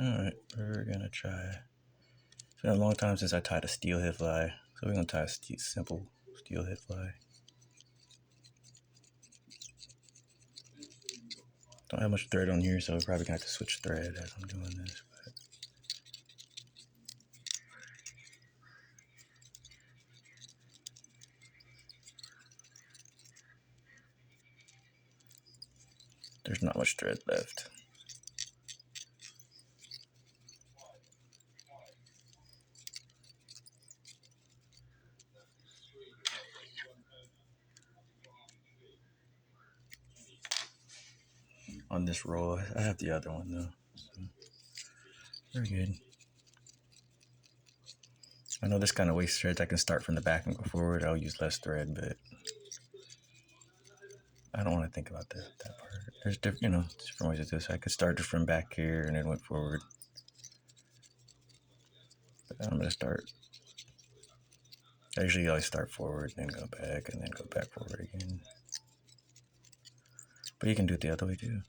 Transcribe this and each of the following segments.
Alright, we're gonna try. It's been a long time since I tied a steelhead fly, so we're gonna tie a simple steelhead fly. Don't have much thread on here, so we're probably gonna have to switch thread as I'm doing this. But there's not much thread left. On this roll, I have the other one though, so we're good. I know this kind of wastes threads. I can start from the back and go forward. I'll use less thread, but I don't want to think about that part. There's different ways to do this. I could start from back here and then went forward. But I'm gonna start. I usually always start forward, then go back, and then go back forward again. But you can do it the other way too.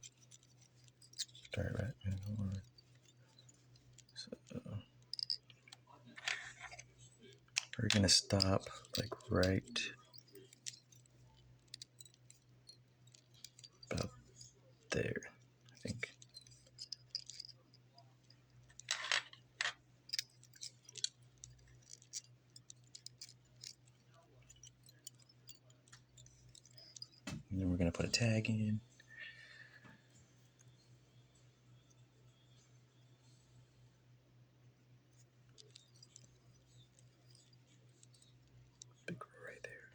Start back and go forward. So we're gonna stop like right about there, I think. And then we're gonna put a tag in. Big right there.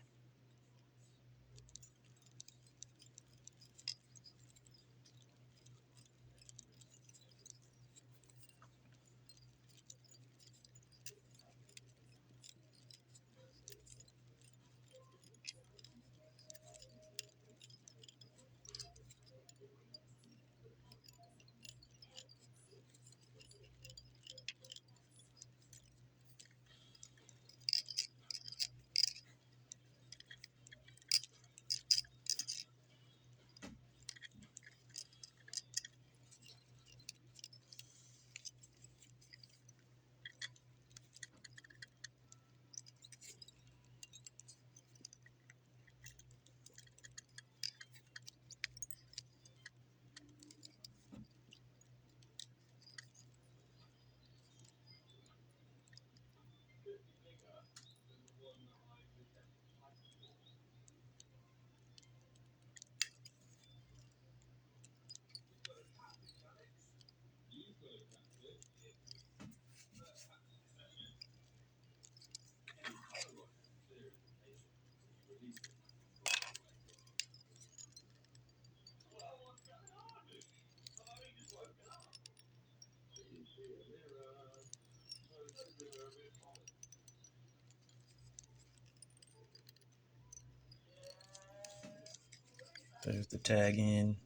There's the tag in.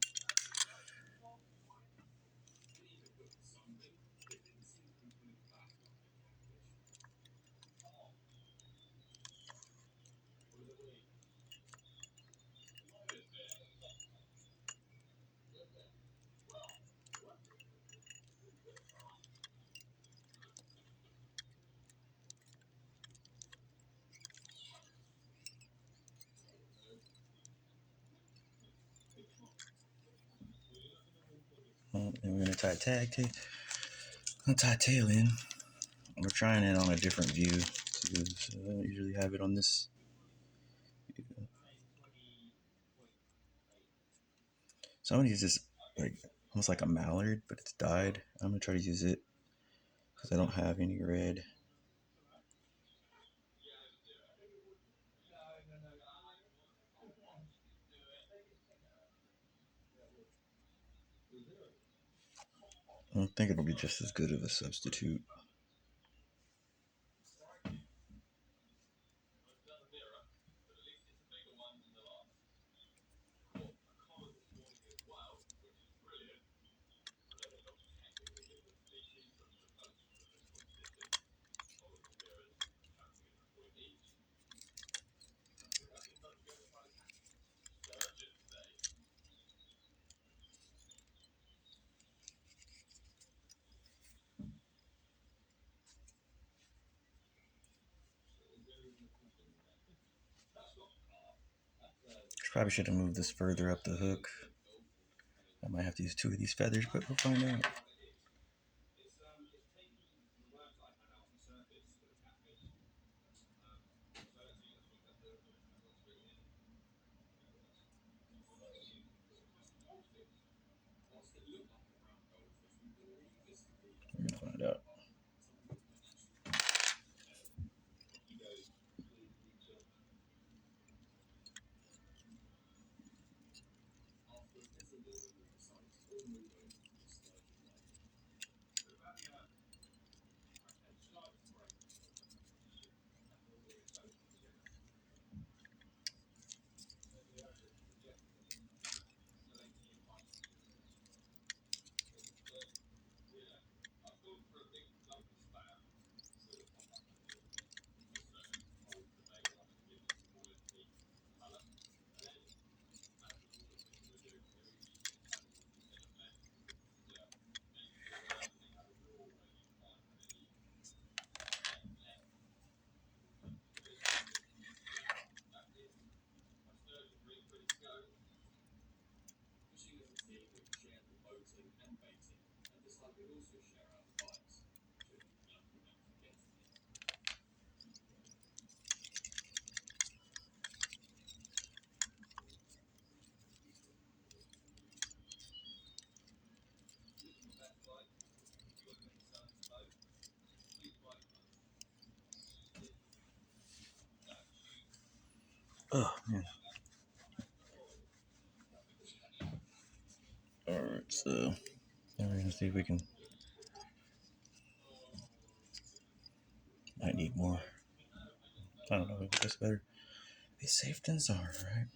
And we're gonna tie a tag tail. I'm gonna tie a tail in. We're trying it on a different view too, so I don't usually have it on this view. So I'm gonna use this like almost like a mallard, but it's dyed. I'm gonna try to use it because I don't have any red. I don't think it'll be just as good of a substitute. Probably should have moved this further up the hook. I might have to use 2 of these feathers, but we'll find out. We're gonna find out. Oh man. Alright, so now we're gonna see if we can. I need more. I don't know if this better be safe than sorry, right?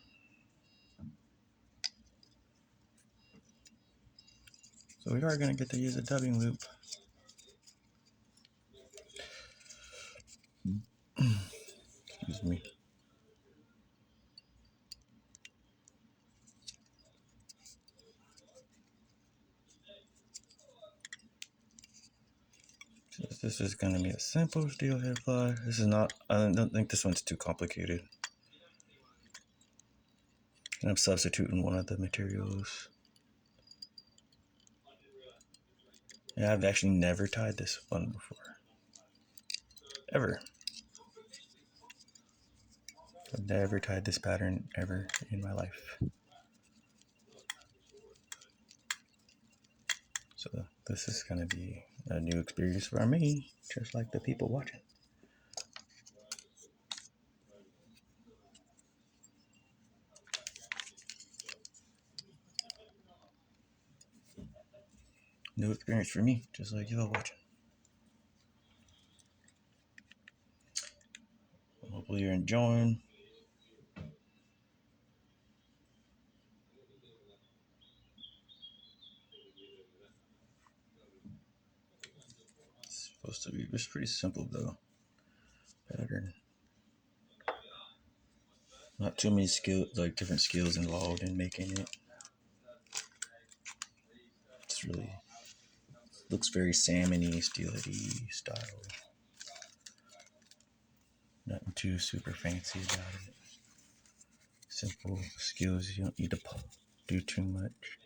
So we are gonna get to use a dubbing loop. Excuse me. So this is gonna be a simple steelhead fly. This is not. I don't think this one's too complicated. And I'm substituting one of the materials. Yeah, I've actually never tied this one before. Ever. I've never tied this pattern ever in my life. So this is going to be a new experience for me, just like the people watching. New experience for me, just like you all watching. Hopefully you're enjoying. It's supposed to be just pretty simple though. Pattern. Not too many skills, like different skills involved in making it. It's really looks very salmon-y, steelhead-y style. Nothing too super fancy about it. Simple skills. You don't need to do too much.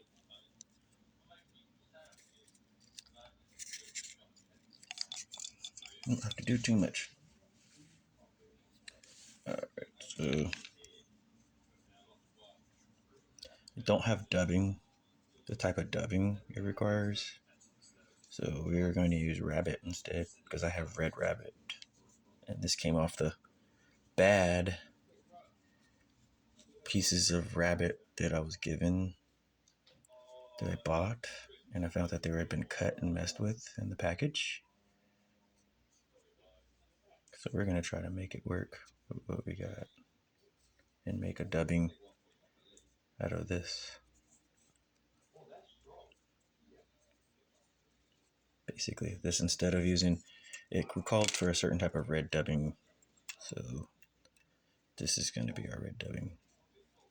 You don't have to do too much. Alright, so I don't have dubbing, the type of dubbing it requires. So we're going to use rabbit instead because I have red rabbit. And this came off the bad pieces of rabbit that I was given, that I bought. And I found that they had been cut and messed with in the package. So we're going to try to make it work with what we got and make a dubbing out of this. Basically, this instead of using, it called for a certain type of red dubbing. So this is going to be our red dubbing.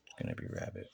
It's going to be rabbit.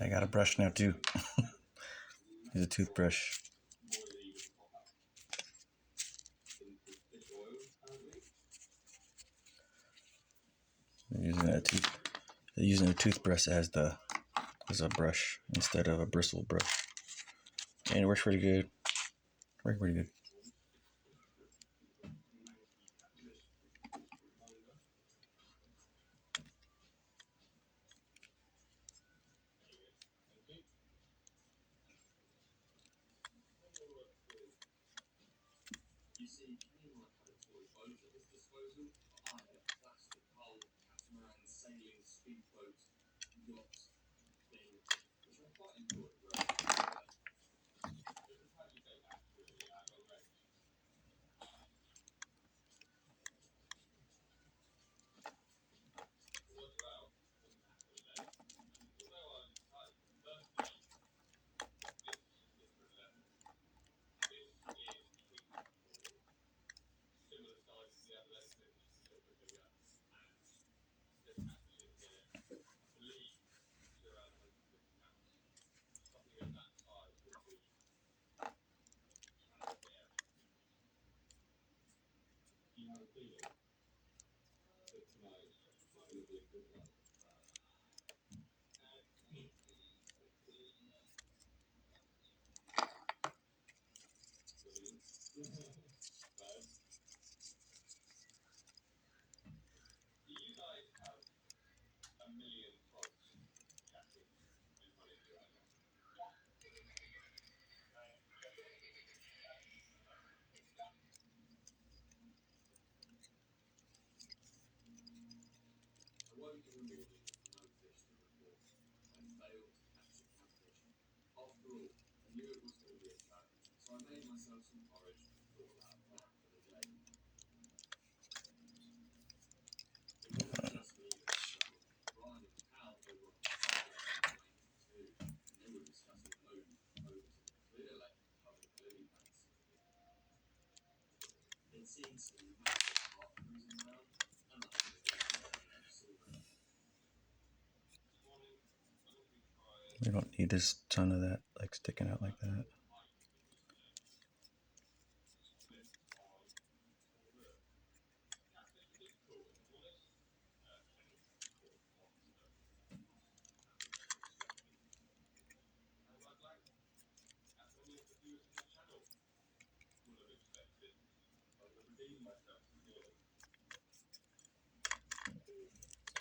I got a brush now too. Use a toothbrush. They're using a toothbrush as a brush instead of a bristle brush, and it works pretty good. Works pretty good. We don't need this ton of that like sticking out like that.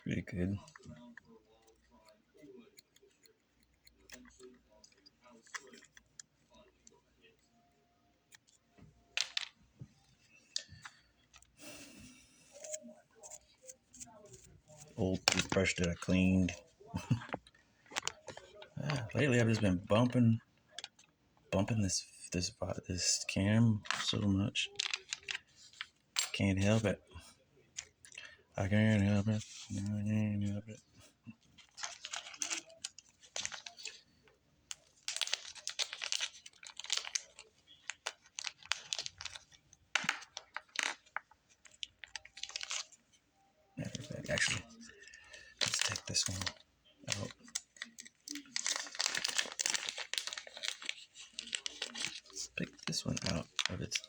Pretty good. Old toothbrush that I cleaned. Lately, I've just been bumping this cam so much. Can't help it. I can't help it. I can't help it. actually, let's take this one out. Let's pick this one out of its.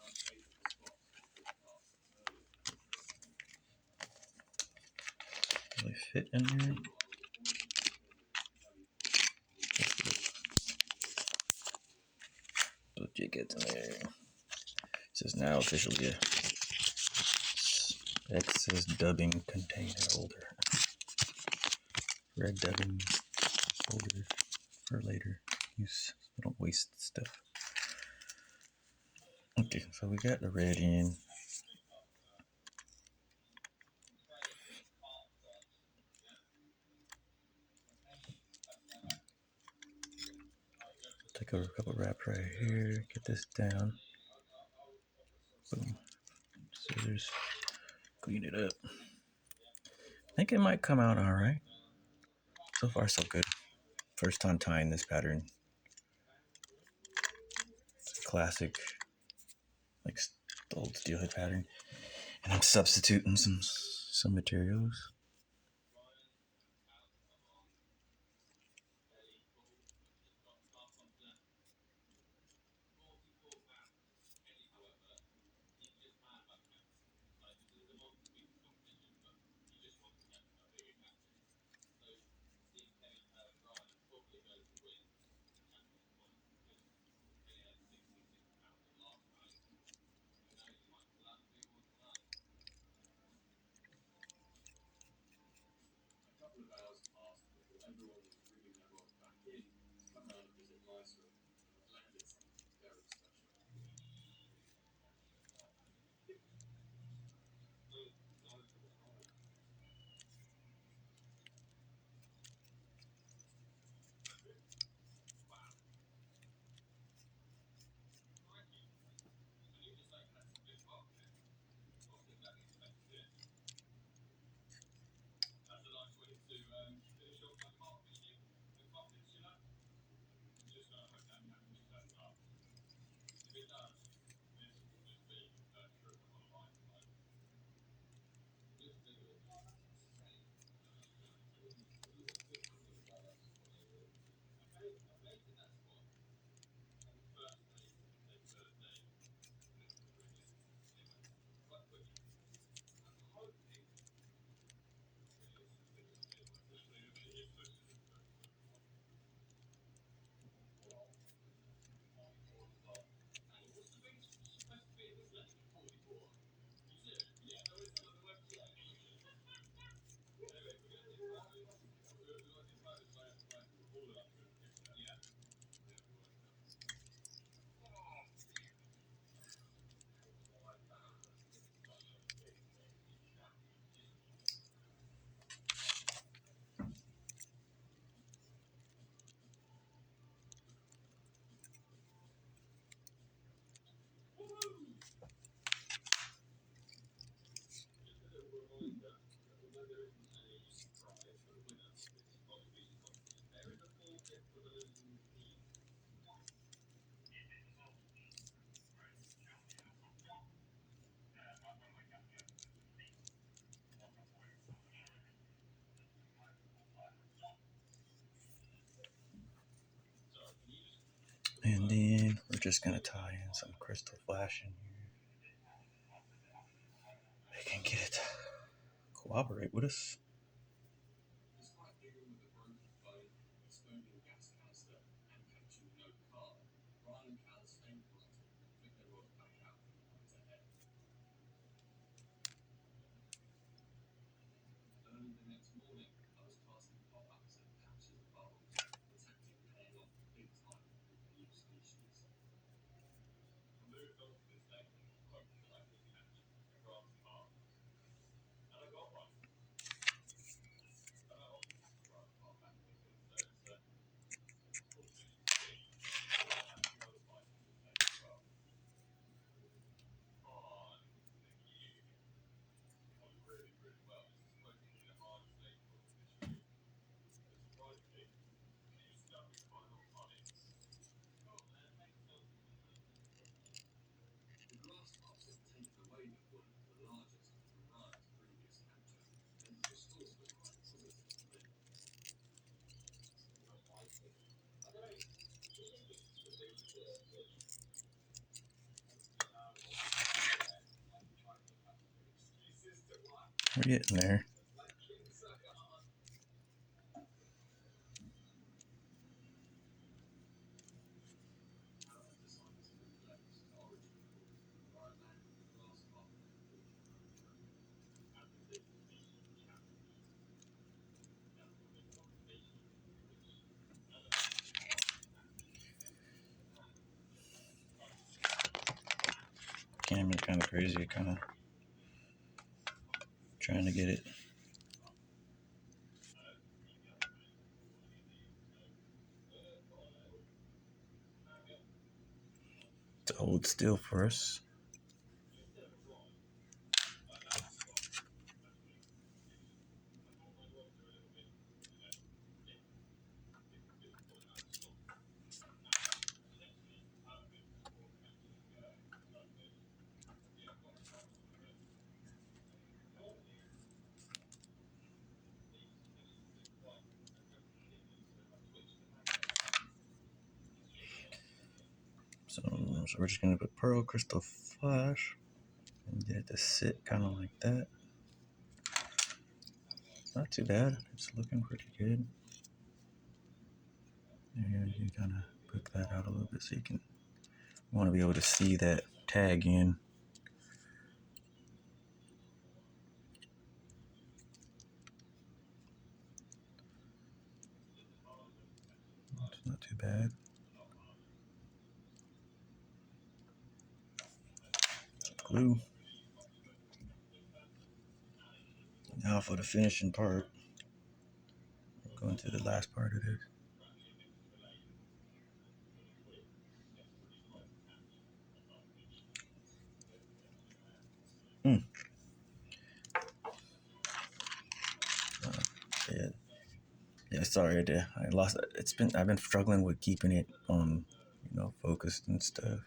Really fit in here. Put your gets in there. This is now officially a excess dubbing container holder. Red dubbing holder for later use. So don't waste stuff. Okay, so we got the red in. Take a couple wraps right here. Get this down. Boom. Scissors. Clean it up. I think it might come out all right. So far, so good. First time tying this pattern. It's a classic, like the old steelhead pattern. And I'm substituting some materials. And then we're just going to tie in some crystal flash in here. We can get it to cooperate with us. We're getting there. Camera's kind of crazy, kind of trying to get it. To hold still for us. So we're just gonna put pearl crystal flash and get it to sit kind of like that. Not too bad. It's looking pretty good. And you kind of poke that out a little bit so you want to be able to see that tag in. It's not too bad. Glue. Now for the finishing part. Going to the last part of this. Yeah. Yeah, sorry, I lost it. I've been struggling with keeping it on, focused and stuff.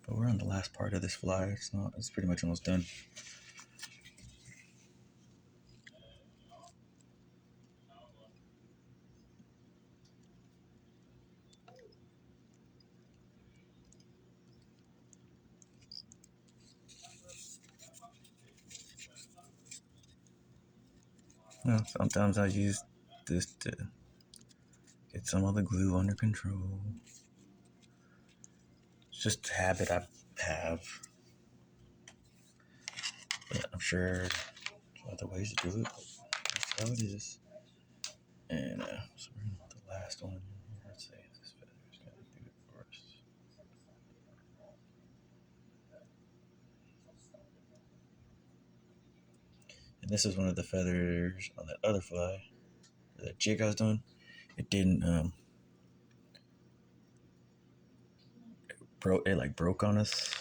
But we're on the last part of this fly. It's pretty much almost done. Sometimes I use this to get some of the glue under control. It's just a habit I have. But I'm sure there's other ways to do it. That's how it is. And so we're going to put the last one in here. Let's see if this feather is going to do it for us. And this is one of the feathers on that other fly, that jig I was doing. It didn't broke on us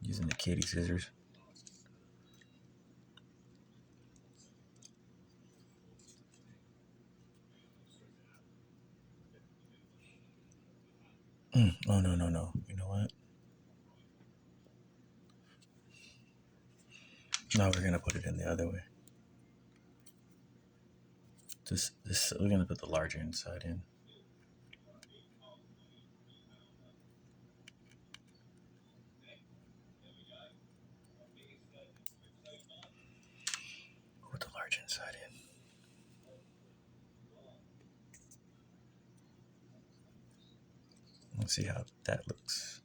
using the kitty scissors. Oh no. You know what? No, we're gonna put it in the other way. This we're gonna put the larger inside in. Put the large inside in. Let's see how that looks.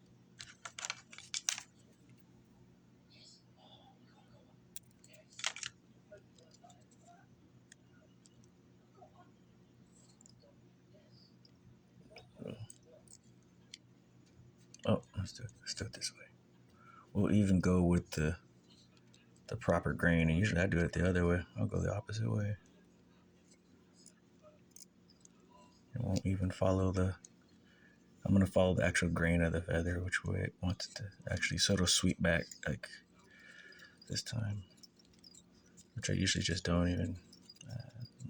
Oh, let's do it this way. We'll even go with the proper grain, and usually I do it the other way. I'll go the opposite way. It won't even follow I'm gonna follow the actual grain of the feather, which way it wants to actually sort of sweep back, like this time. Which I usually just don't even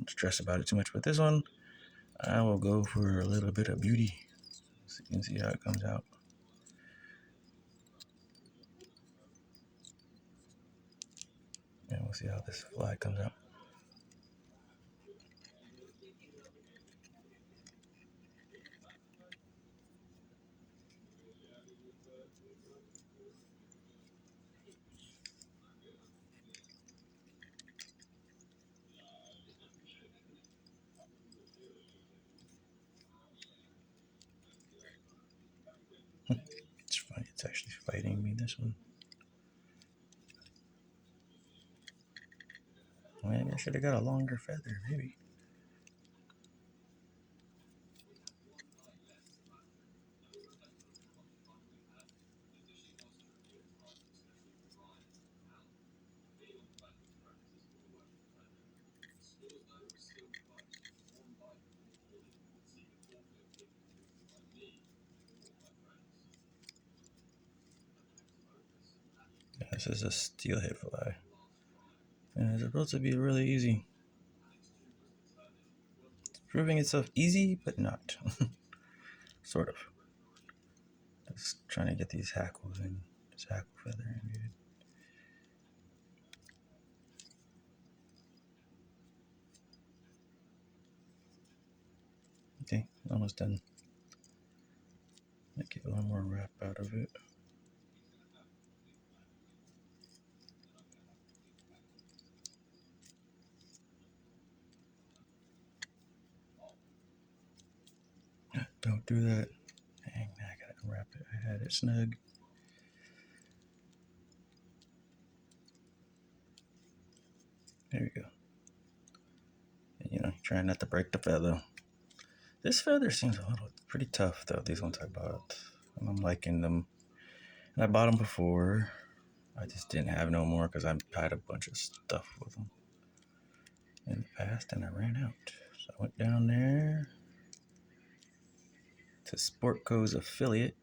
stress about it too much. But this one, I will go for a little bit of beauty, so you can see how it comes out. And we'll see how this fly comes out. biting me, this one. Maybe I should have got a longer feather, maybe. Yeah, this is a steelhead fly. And it's supposed to be really easy. It's proving itself easy, but not. Sort of. Just trying to get these hackles in. This hackle feather in, dude. Okay, almost done. Might get one more wrap out of it. Don't do that. Dang, I gotta unwrap it. I had it snug. There we go. And, try not to break the feather. This feather seems a little pretty tough though. These ones I bought, and I'm liking them. And I bought them before. I just didn't have no more because I had a bunch of stuff with them in the past, and I ran out. So I went down there to Sportco's affiliate.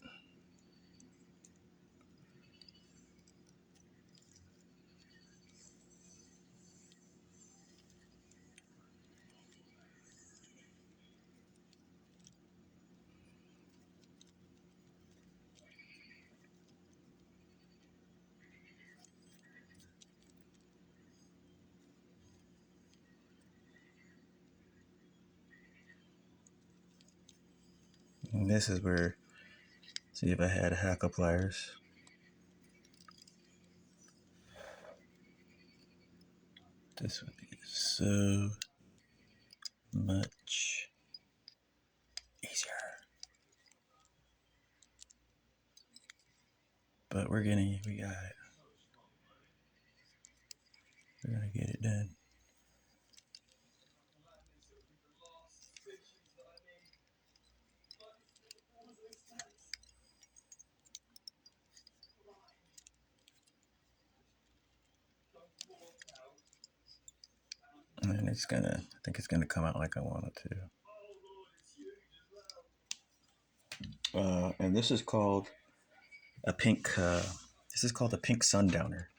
And this is where, see if I had hackle pliers. This would be so much easier. But we got it. We're gonna get it done. And I think it's gonna come out like I want it to. And this is called a pink, this is called a pink Sundowner.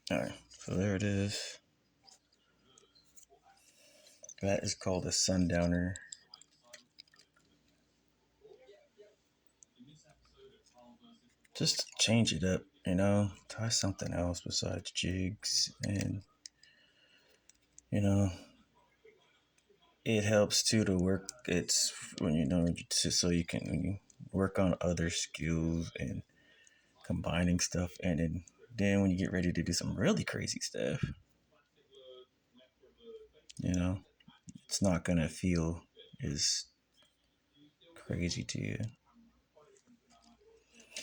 All right, so there it is. That is called a Sundowner. Just change it up, try something else besides jigs and You know, it helps too to work. It's when you know so you can work on other skills and combining stuff, and then when you get ready to do some really crazy stuff, you know, it's not gonna feel as crazy to you.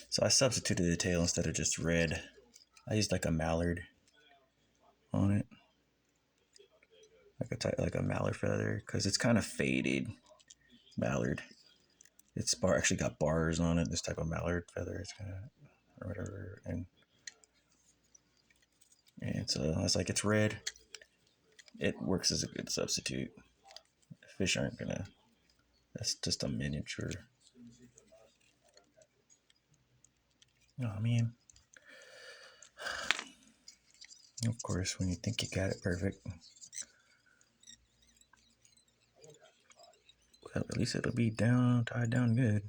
So I substituted the tail instead of just red. I used like a mallard on it, like a mallard feather, because it's kind of faded mallard. It's actually got bars on it. This type of mallard feather, it's kind of or whatever, and so I was like, it's red. It works as a good substitute. Fish aren't gonna. That's just a miniature. Oh man. Of course, when you think you got it perfect, well, at least it'll be tied down good.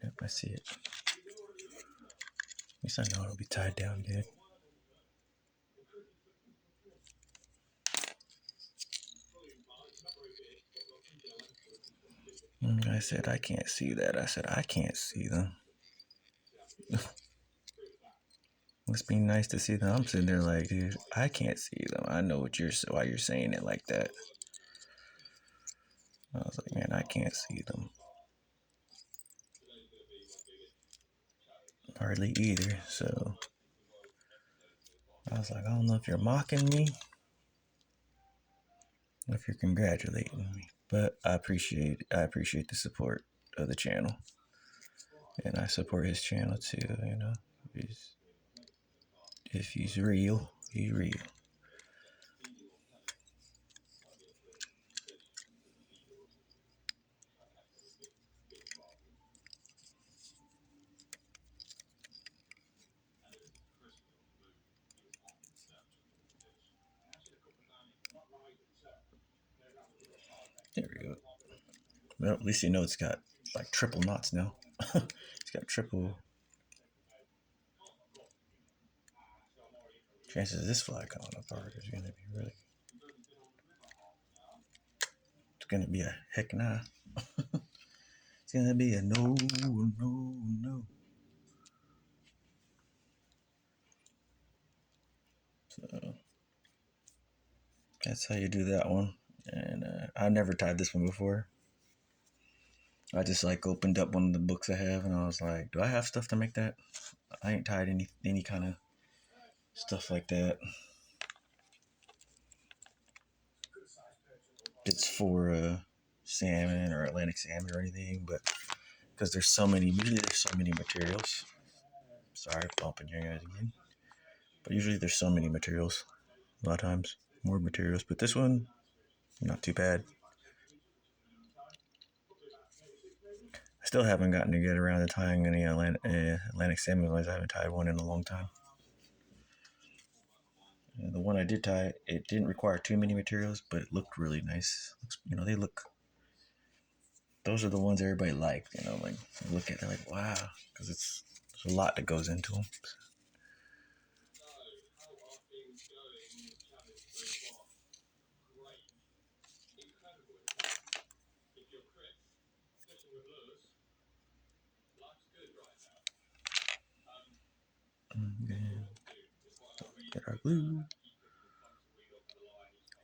Yep, I see it. At least I know it'll be tied down good. I said, I can't see that. I said, I can't see them. Must be nice to see them. I'm sitting there like, dude, I can't see them. I know why you're saying it like that. I was like, man, I can't see them. Hardly either. So I was like, I don't know if you're mocking me, or if you're congratulating me. But I appreciate the support of the channel. And I support his channel too, you know. If he's real, he's real. There we go. Well, at least you know it's got like triple knots now. It's got triple. Chances of this fly coming apart is gonna be really. It's gonna be a heck nah. It's gonna be a no, no, no. So that's how you do that one. And I never tied this one before. I just like opened up one of the books I have, and I was like, "Do I have stuff to make that?" I ain't tied any kind of stuff like that. It's for salmon or Atlantic salmon or anything, but because usually there's so many materials. Sorry, bumping your guys again. But usually there's so many materials. A lot of times, more materials. But this one, not too bad. I still haven't gotten to get around to tying any Atlantic salmon lines. I haven't tied one in a long time. And the one I did tie, it didn't require too many materials, but it looked really nice. They look. Those are the ones everybody liked. Like you look at, they're like, wow, because there's a lot that goes into them. Okay. Get our glue.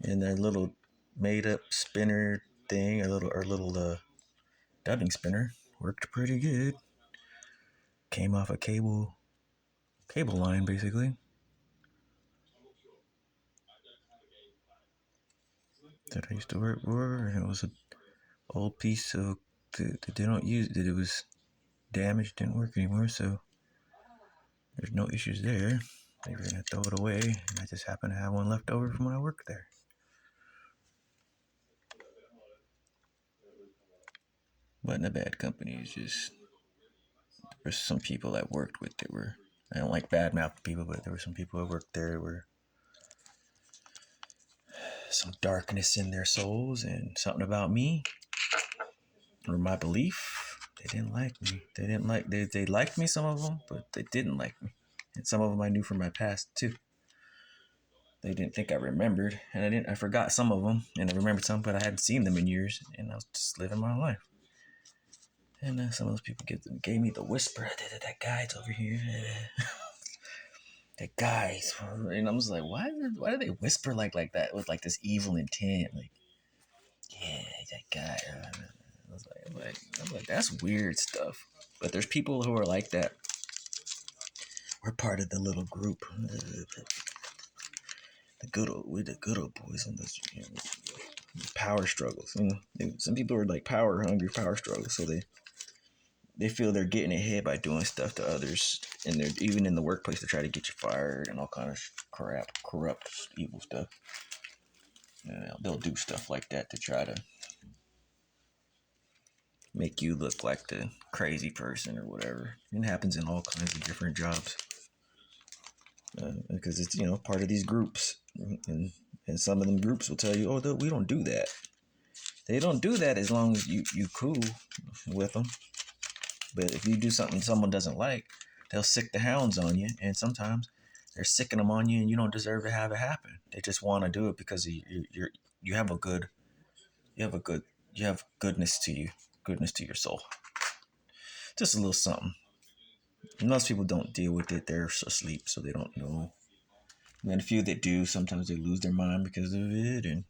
And their little made up spinner thing, our little dubbing spinner, worked pretty good. Came off a cable line basically. That I used to work for, and it was an old piece of that they don't use. That it was damaged, didn't work anymore. So there's no issues there. They were gonna throw it away, and I just happened to have one left over from when I worked there. Wasn't a bad company. It's just there's some people I worked with that were. I don't like bad mouth people, but there were some people who worked there were some darkness in their souls and something about me or my belief. They didn't like me. They liked me, some of them, but they didn't like me. And some of them I knew from my past too. They didn't think I remembered, and I forgot some of them, and I remembered some, but I hadn't seen them in years, and I was just living my life. And some of those people gave me the whisper. That guy's over here. That guy's, and I was like, why do they whisper like that with like this evil intent? Like, yeah, that guy. I was like, that's weird stuff. But there's people who are like that. We're part of the little group. We're the good old boys in this, power struggles. Some people are like power hungry, power struggles, so they feel they're getting ahead by doing stuff to others, and they're even in the workplace to try to get you fired and all kind of crap, corrupt, evil stuff. They'll do stuff like that to try to make you look like the crazy person or whatever. It happens in all kinds of different jobs because it's part of these groups, and some of them groups will tell you, oh, we don't do that. They don't do that as long as you cool with them. But if you do something someone doesn't like, they'll sick the hounds on you, and sometimes they're sicking them on you, and you don't deserve to have it happen. They just want to do it because you have a good you have goodness to you, goodness to your soul. Just a little something. Most people don't deal with it; they're asleep, so they don't know. And a few that do, sometimes they lose their mind because of it, and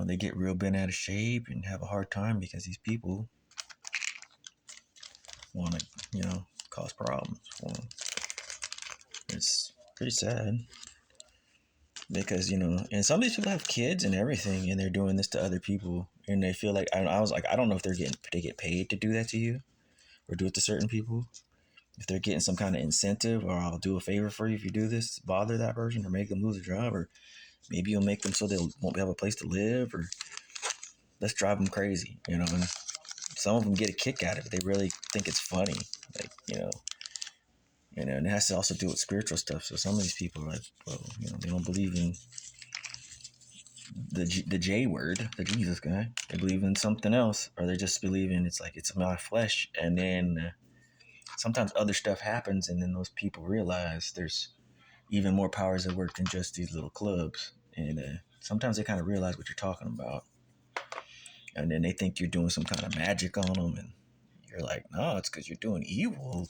they get real bent out of shape and have a hard time because these people want to, cause problems for them. It's pretty sad because and some of these people have kids and everything, and they're doing this to other people, and they feel like I was like, I don't know if they get paid to do that to you or do it to certain people. If they're getting some kind of incentive, or I'll do a favor for you if you do this, bother that person or make them lose a job, or maybe you'll make them so they won't have a place to live, or let's drive them crazy, And some of them get a kick out of it. They really think it's funny, like and it has to also do with spiritual stuff. So some of these people are like, well, they don't believe in the J word, the Jesus guy. They believe in something else, or they just believe in it's my flesh. And then sometimes other stuff happens, and then those people realize there's even more powers at work than just these little clubs. And sometimes they kind of realize what you're talking about, and then they think you're doing some kind of magic on them, and you're like, no, it's because you're doing evil.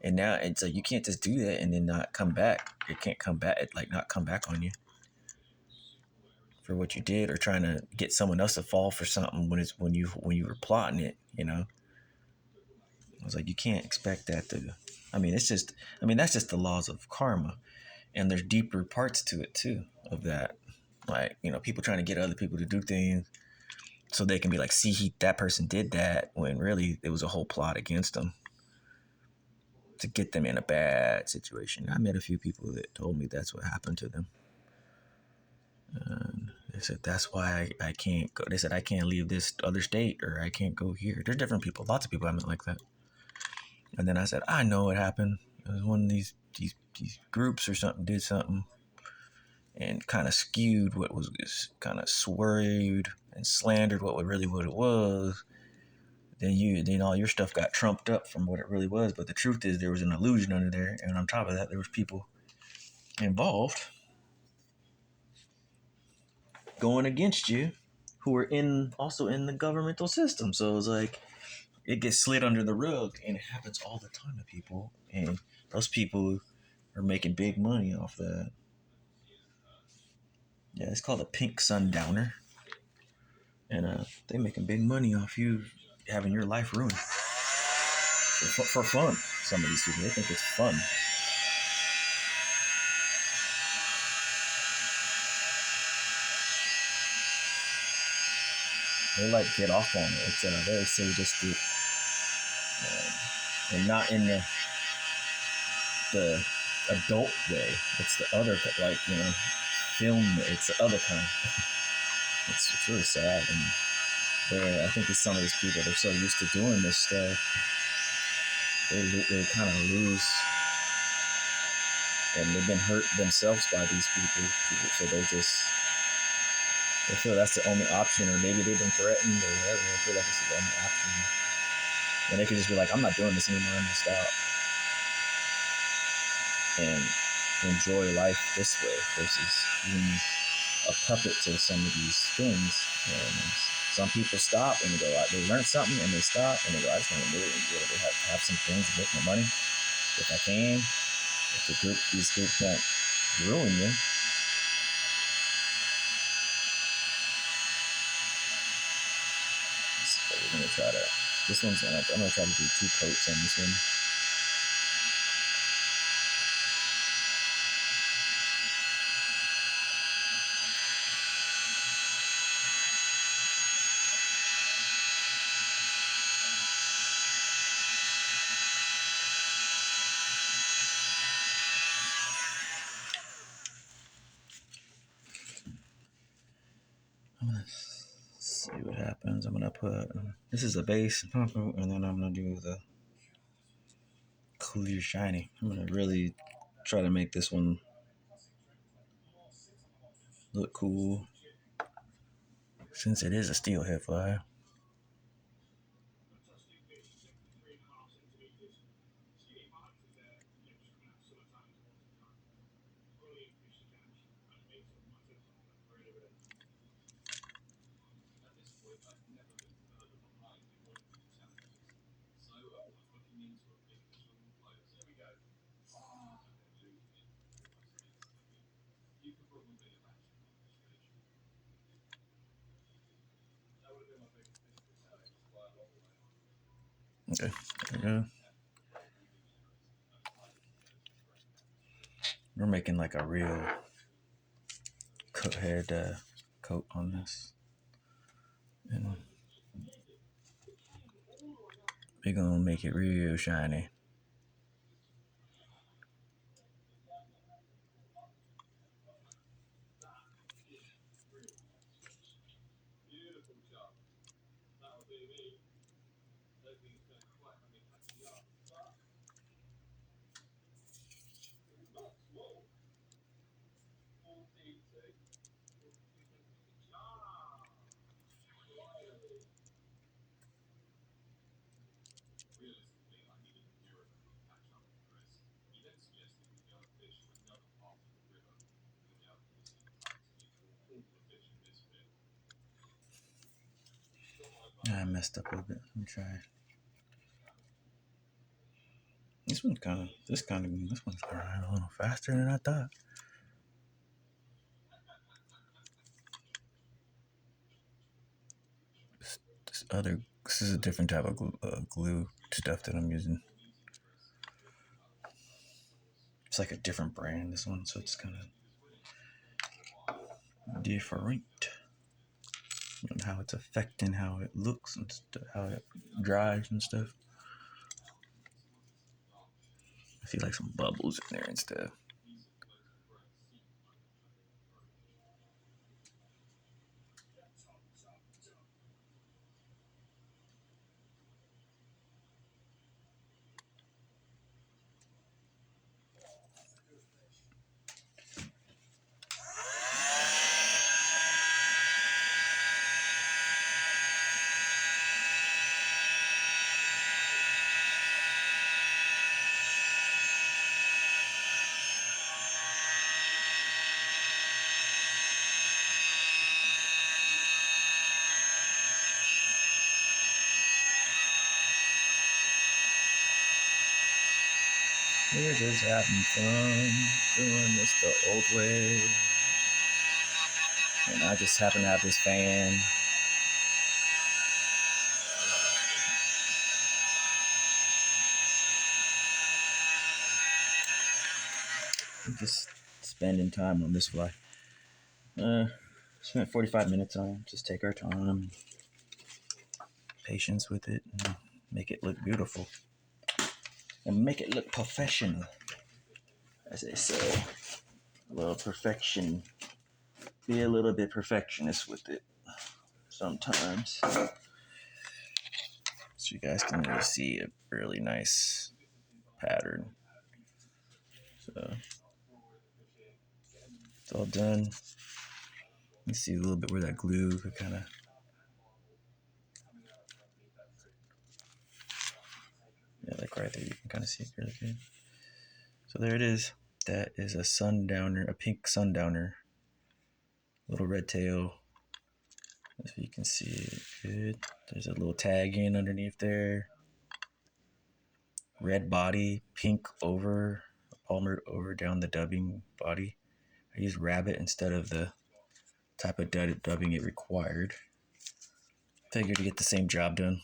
And now it's like you can't just do that and then not come back. It can't come back, not come back on you for what you did, or trying to get someone else to fall for something when you were plotting it. I was like, you can't expect that to. That's just the laws of karma, and there's deeper parts to it too of that. Like people trying to get other people to do things so they can be like, see, that person did that, when really it was a whole plot against them to get them in a bad situation. I met a few people that told me that's what happened to them. And they said that's why I can't go. They said I can't leave this other state, or I can't go here. There's different people, lots of people I met like that. And then I said, I know what happened. It was one of these groups or something did something, and kind of skewed what was kind of swerved and slandered what it was. Then all your stuff got trumped up from what it really was. But the truth is there was an illusion under there, and on top of that, there was people involved going against you who were also in the governmental system. So it was like it gets slid under the rug, and it happens all the time to people, and those people are making big money off that. Yeah, it's called a pink sundowner, and they're making big money off you having your life ruined for fun. Some of these people, they think it's fun. They like get off on it. It's very sadistic, and not in the adult way. It's the other, film. It's the other kind. It's really sad, and I think it's some of these people, they're so used to doing this stuff, they kind of lose, and they've been hurt themselves by these people, so they feel that's the only option, or maybe they've been threatened or whatever. They feel like this is the only option, and they could just be like, I'm not doing this anymore, I'm gonna stop. And enjoy life this way versus being a puppet to some of these things. And some people stop and they go, they learn something and they stop and they go, I just want to really enjoy it. Have some things to make my money if I can. If these groups won't ruin you. So we're gonna try to. I'm gonna try to do 2 coats on this one. I'm gonna see what happens. I'm gonna put this is a base, and then I'm gonna do the clear shiny. I'm gonna really try to make this one look cool since it is a steelhead fly. Okay, there we go. We're making like a real coat head coat on this, and we're gonna make it real shiny. I messed up a little bit. Let me try. This one's grinding a little faster than I thought. This is a different type of glue stuff that I'm using. It's like a different brand, this one, so it's kind of different. And how it's affecting how it looks and how it dries and stuff. I see like some bubbles in there and stuff. We're just having fun doing this the old way. And I just happen to have this fan. I'm just spending time on this fly. Spent 45 minutes on it. Just take our time, patience with it, and make it look beautiful. And make it look professional, as they say. A little perfection. Be a little bit perfectionist with it sometimes. So you guys can really see a really nice pattern. So it's all done. You see a little bit where that glue could kind of. Yeah, like right there, you can kind of see it really good. So there it is. That is a sundowner, a pink sundowner. Little red tail. If you can see it good. There's a little tag in underneath there. Red body, pink over, palmer over down the dubbing body. I used rabbit instead of the type of dubbing it required. Figured to get the same job done.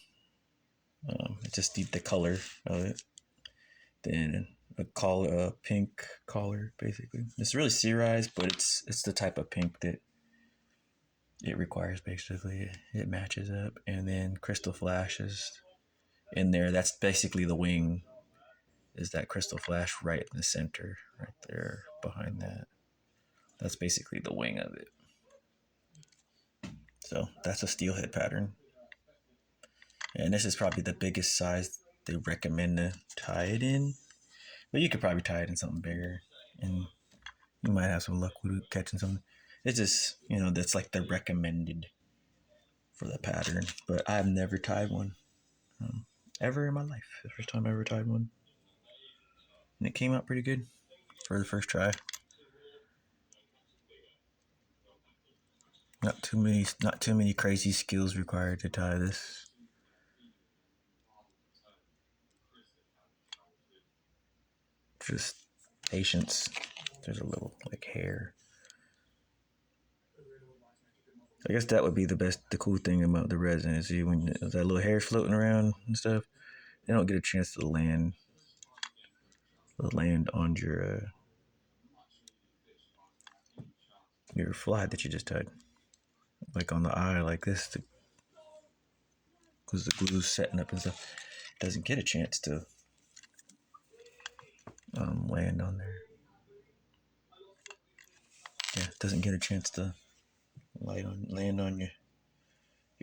I just need the color of it. Then a pink collar, basically. It's really cerized, but it's the type of pink that it requires. Basically, it matches up, and then crystal flashes in there. That's basically the wing. Is that crystal flash right in the center, right there behind that? That's basically the wing of it. So that's a steelhead pattern, and this is probably the biggest size they recommend to tie it in. But you could probably tie it in something bigger, and you might have some luck with catching something. It's just, that's like the recommended for the pattern. But I've never tied one ever in my life. The first time I ever tied one, and it came out pretty good for the first try. Not too many crazy skills required to tie this. Just patience. There's a little like hair. I guess that would be the cool thing about the resin is when that little hair floating around and stuff, they don't get a chance to land on your fly that you just tied, like on the eye, like this, because the glue's setting up and stuff. It doesn't get a chance to land on there. Yeah, it doesn't get a chance to land on your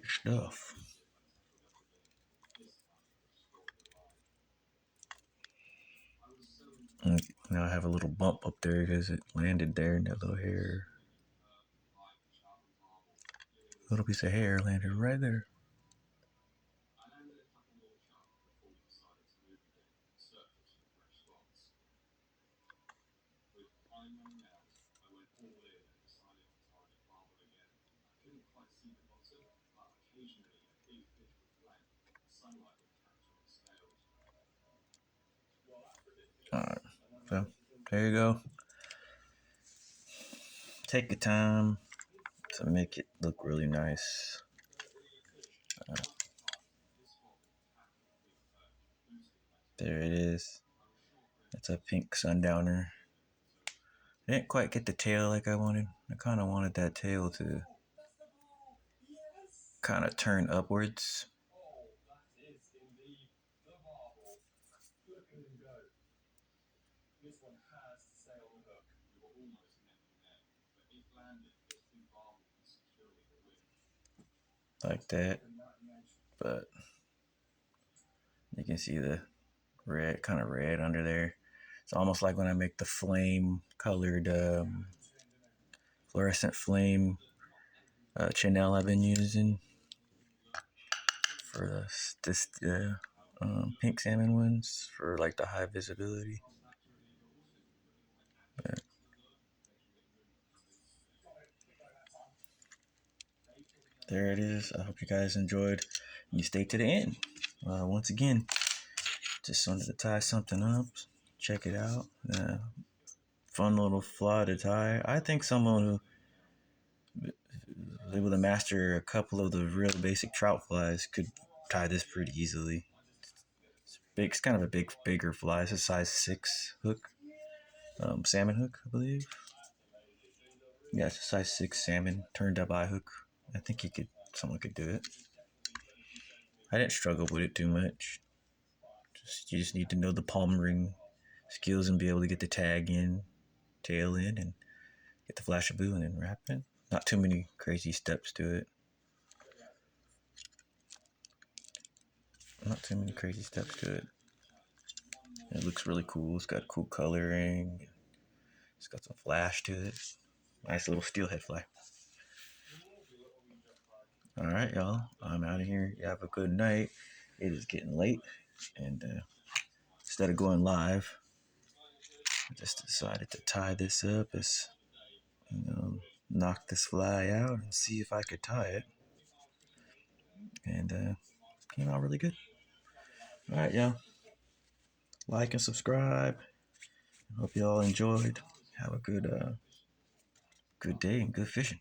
stuff. And now I have a little bump up there because it landed there, and that little hair, little piece of hair landed right there. Alright, so there you go. Take your time to make it look really nice. There it is. It's a pink sundowner. I didn't quite get the tail like I wanted. I kind of wanted that tail to kind of turn upwards. Like that. But you can see the kind of red under there. It's almost like when I make the flame colored, fluorescent flame Chanel I've been using for this pink salmon ones for like the high visibility. But there it is. I hope you guys enjoyed. You stay to the end. Once again, just wanted to tie something up. Check it out. Fun little fly to tie. I think someone who was able to master a couple of the real basic trout flies could tie this pretty easily. It's kind of a bigger fly. It's a size 6 hook, salmon hook, I believe. Yeah, it's a size 6 salmon turned up eye hook. I think someone could do it. I didn't struggle with it too much. You just need to know the palm ring skills and be able to get the tag in, tail in, and get the flashaboo and then wrap it. Not too many crazy steps to it. Not too many crazy steps to it. It looks really cool. It's got cool coloring. It's got some flash to it. Nice little steelhead fly. All right, y'all. I'm out of here. You have a good night. It is getting late, and instead of going live, I just decided to tie this up as, knock this fly out and see if I could tie it. And came out really good. All right, y'all. Like and subscribe. Hope y'all enjoyed. Have a good day and good fishing.